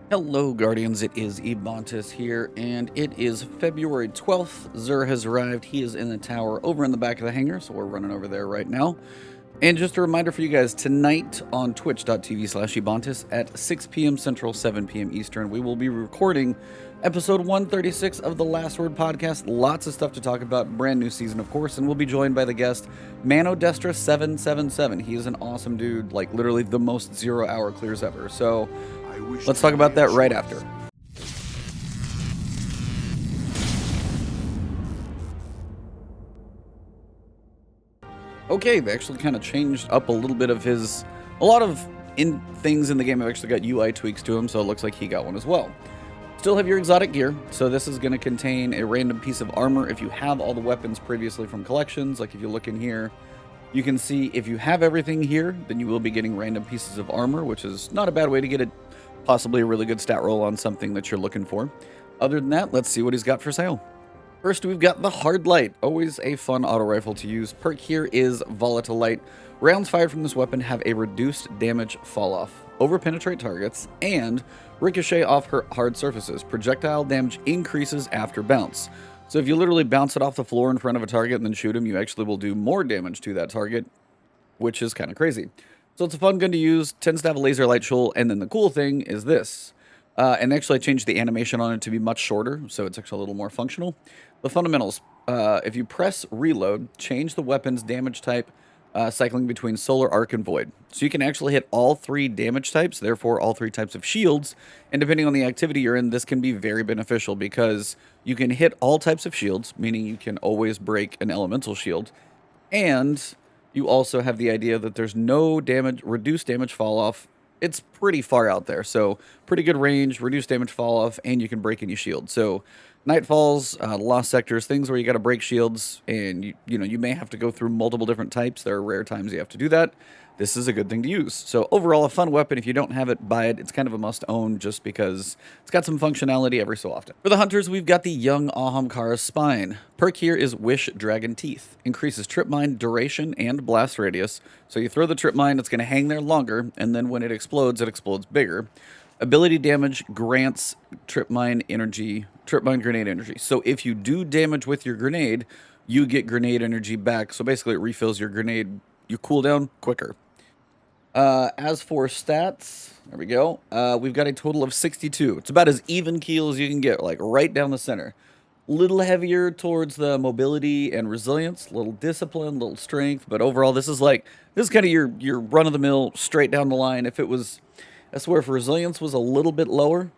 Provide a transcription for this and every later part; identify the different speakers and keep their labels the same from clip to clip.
Speaker 1: Hello, Guardians. It is Ebontis here, and it is February 12th. Zur has arrived. He is in the tower over in the back of the hangar, so we're running over there right now. And just a reminder for you guys, tonight on twitch.tv/Ebontis at 6 p.m. Central, 7 p.m. Eastern, we will be recording episode 136 of the Last Word podcast. Lots of stuff to talk about. Brand new season, of course, and we'll be joined by the guest, Manodestra777. He is an awesome dude, like literally the most 0-hour clears ever. So let's talk about that right after. Okay, they actually kind of changed up a little bit of his... A lot of things in the game have actually got UI tweaks to them, so it looks like he got one as well. Still have your exotic gear, so this is going to contain a random piece of armor if you have all the weapons previously from collections. Like if you look in here, you can see if you have everything here, then you will be getting random pieces of armor, which is not a bad way to get possibly a really good stat roll on something that you're looking for. Other than that, let's see what he's got for sale. First, we've got the HardLight. Always a fun auto rifle to use. Perk here is Volatile Light. Rounds fired from this weapon have a reduced damage falloff, over-penetrate targets, and ricochet off hard surfaces. Projectile damage increases after bounce. So if you literally bounce it off the floor in front of a target and then shoot him, you actually will do more damage to that target, which is kind of crazy. So it's a fun gun to use, tends to have a laser light shoal, and then the cool thing is this. And actually I changed the animation on it to be much shorter, so it's actually a little more functional. The fundamentals, if you press reload, change the weapon's damage type, cycling between solar, arc, and void. So you can actually hit all three damage types, therefore all three types of shields, and depending on the activity you're in, this can be very beneficial because you can hit all types of shields, meaning you can always break an elemental shield, and you also have the idea that there's no damage, reduced damage fall off. It's pretty far out there, so pretty good range, reduced damage fall off, and you can break any shield. So Nightfalls, Lost Sectors, things where you got to break shields, and you may have to go through multiple different types. There are rare times you have to do that. This is a good thing to use. So overall, a fun weapon. If you don't have it, buy it. It's kind of a must-own just because it's got some functionality every so often. For the hunters, we've got the young Ahamkara Spine. Perk here is Wish Dragon Teeth. Increases trip mine duration and blast radius. So you throw the trip mine, it's going to hang there longer, and then when it explodes bigger. Ability damage grants trip mine grenade energy. So if you do damage with your grenade, you get grenade energy back. So basically it refills your grenade, your cooldown quicker. As for stats, there we go. We've got a total of 62. It's about as even keel as you can get, like right down the center. Little heavier towards the mobility and resilience, little discipline, little strength, but overall this is kind of your run-of-the-mill, straight down the line. If it was, I swear, if resilience was a little bit lower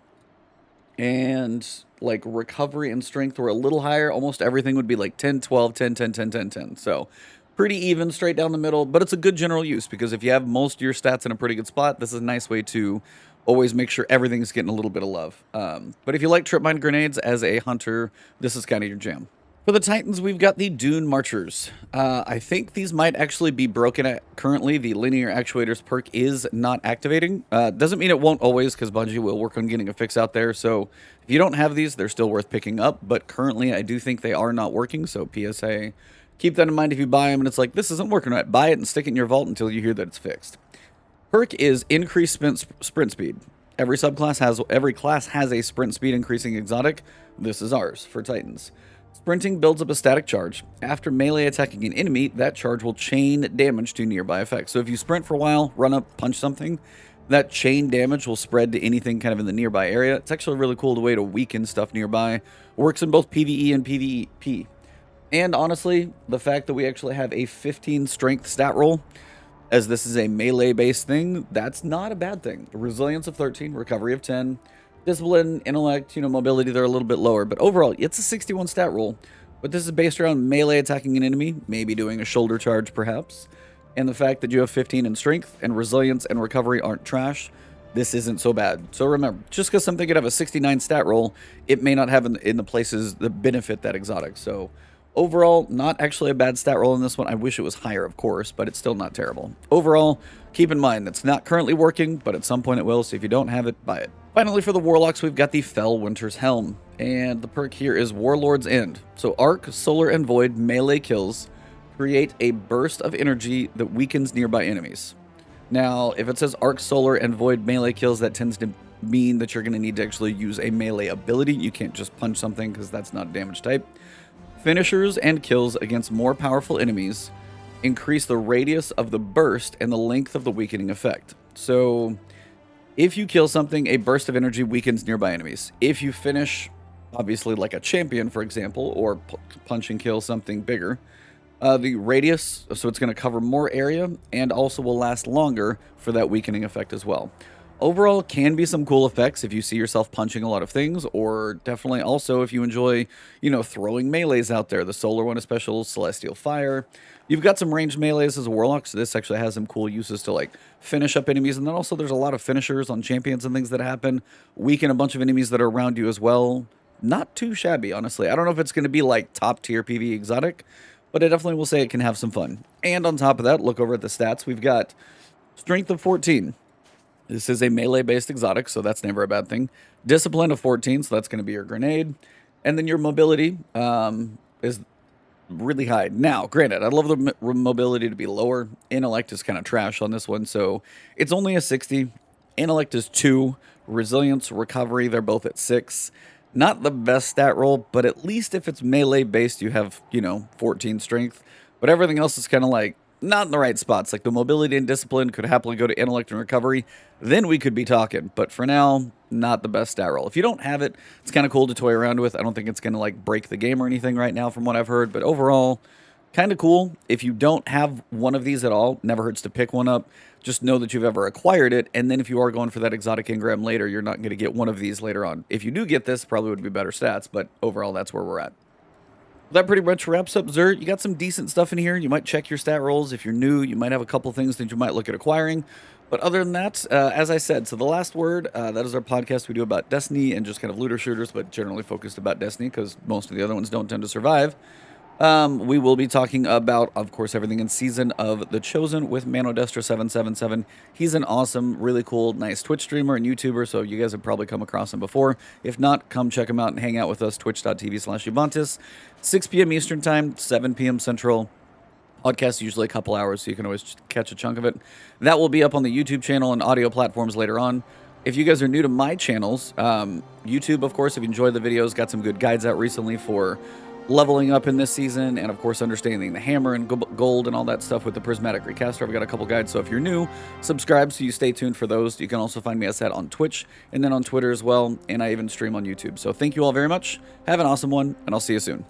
Speaker 1: and like recovery and strength were a little higher, almost everything would be like 10, 12, 10, 10, 10, 10, 10. So pretty even, straight down the middle, but it's a good general use because if you have most of your stats in a pretty good spot, this is a nice way to always make sure everything's getting a little bit of love. But if you like trip mine grenades as a hunter, this is kind of your jam. For the Titans, we've got the Dunemarchers. I think these might actually be broken at currently. The linear actuators perk is not activating. Doesn't mean it won't always, because Bungie will work on getting a fix out there. So if you don't have these, they're still worth picking up. But currently, I do think they are not working. So PSA, keep that in mind if you buy them and it's like, this isn't working right. Buy it and stick it in your vault until you hear that it's fixed. Perk is increased sprint speed. Every class has a sprint speed increasing exotic. This is ours for Titans. Sprinting builds up a static charge. After melee attacking an enemy, that charge will chain damage to nearby effects. So if you sprint for a while, run up, punch something, that chain damage will spread to anything kind of in the nearby area. It's actually a really cool way to weaken stuff nearby. Works in both PvE and PvP. And honestly, the fact that we actually have a 15 strength stat roll, as this is a melee-based thing, that's not a bad thing. Resilience of 13, recovery of 10, discipline, intellect, mobility, they're a little bit lower. But overall, it's a 61 stat roll. But this is based around melee attacking an enemy, maybe doing a shoulder charge perhaps. And the fact that you have 15 in strength and resilience and recovery aren't trash, this isn't so bad. So remember, just because something could have a 69 stat roll, it may not have in the places that benefit that exotic. So overall, not actually a bad stat roll in this one. I wish it was higher, of course, but it's still not terrible. Overall, keep in mind, it's not currently working, but at some point it will, so if you don't have it, buy it. Finally, for the Warlocks, we've got the Felwinter's Helm, and the perk here is Warlord's End. So Arc, Solar, and Void melee kills create a burst of energy that weakens nearby enemies. Now, if it says Arc, Solar, and Void melee kills, that tends to mean that you're going to need to actually use a melee ability. You can't just punch something because that's not a damage type. Finishers and kills against more powerful enemies increase the radius of the burst and the length of the weakening effect. So if you kill something, a burst of energy weakens nearby enemies. If you finish, obviously like a champion, for example, or punch and kill something bigger, the radius, so it's going to cover more area and also will last longer for that weakening effect as well. Overall, can be some cool effects if you see yourself punching a lot of things, or definitely also if you enjoy, throwing melees out there. The solar one is special, Celestial Fire. You've got some ranged melees as a Warlock, so this actually has some cool uses to like finish up enemies. And then also there's a lot of finishers on champions and things that happen. Weaken a bunch of enemies that are around you as well. Not too shabby, honestly. I don't know if it's going to be like top tier PvE exotic, but I definitely will say it can have some fun. And on top of that, look over at the stats. We've got Strength of 14. This is a melee-based exotic, so that's never a bad thing. Discipline of 14, so that's going to be your grenade. And then your mobility is really high. Now, granted, I'd love the mobility to be lower. Intellect is kind of trash on this one, so it's only a 60. Intellect is 2. Resilience, recovery, they're both at 6. Not the best stat roll, but at least if it's melee-based, you have, 14 strength. But everything else is kind of like, not in the right spots. Like the mobility and discipline could happily go to intellect and recovery. Then we could be talking. But for now, not the best stat roll. If you don't have it, it's kind of cool to toy around with. I don't think it's going to like break the game or anything right now from what I've heard. But overall, kind of cool. If you don't have one of these at all, never hurts to pick one up. Just know that you've ever acquired it. And then if you are going for that exotic engram later, you're not going to get one of these later on. If you do get this, probably would be better stats. But overall, that's where we're at. That pretty much wraps up Xur. You got some decent stuff in here. You might check your stat rolls. If you're new, you might have a couple things that you might look at acquiring. But other than that, as I said, so the last word, that is our podcast we do about Destiny and just kind of looter shooters, but generally focused about Destiny because most of the other ones don't tend to survive. We will be talking about, of course, everything in Season of The Chosen with Manodestra777. He's an awesome, really cool, nice Twitch streamer and YouTuber, so you guys have probably come across him before. If not, come check him out and hang out with us, twitch.tv/Ebontis. 6 p.m. Eastern Time, 7 p.m. Central. Podcast usually a couple hours, so you can always catch a chunk of it. That will be up on the YouTube channel and audio platforms later on. If you guys are new to my channels, YouTube, of course, if you enjoy the videos, got some good guides out recently for leveling up in this season, and of course understanding the hammer and gold and all that stuff with the Prismatic Recaster. I've got a couple guides, so if you're new, subscribe so you stay tuned for those. You can also find me as that on Twitch and then on Twitter as well, and I even stream on YouTube. So thank you all very much. Have an awesome one, and I'll see you soon.